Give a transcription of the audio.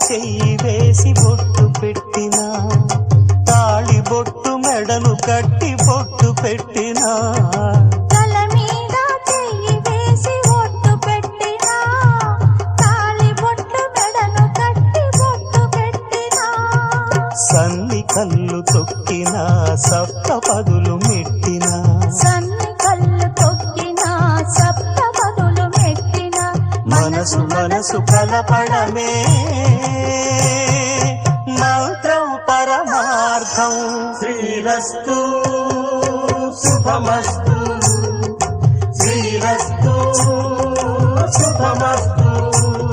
చెయ్యి వేసి బొట్టు పెట్టినా, తాళి బొట్టు మెడను కట్టి బొట్టు పెట్టినా, తల మీద చెయ్యి వేసి బొట్టు పెట్టినా, తాళి బొట్టు మెడను కట్టి బొట్టు పెట్టినా, సన్ని కళ్ళు తొక్కినా సప్త పదులు మెట్టినా, సన్ని కళ్ళు తొక్కినా సప్త పదులు మెట్టినా, మనసు మనసు కలపడమే మంత్రం పరమార్థం. శ్రీరస్తు శుభమస్తు, శ్రీరస్తు శుభమస్తు.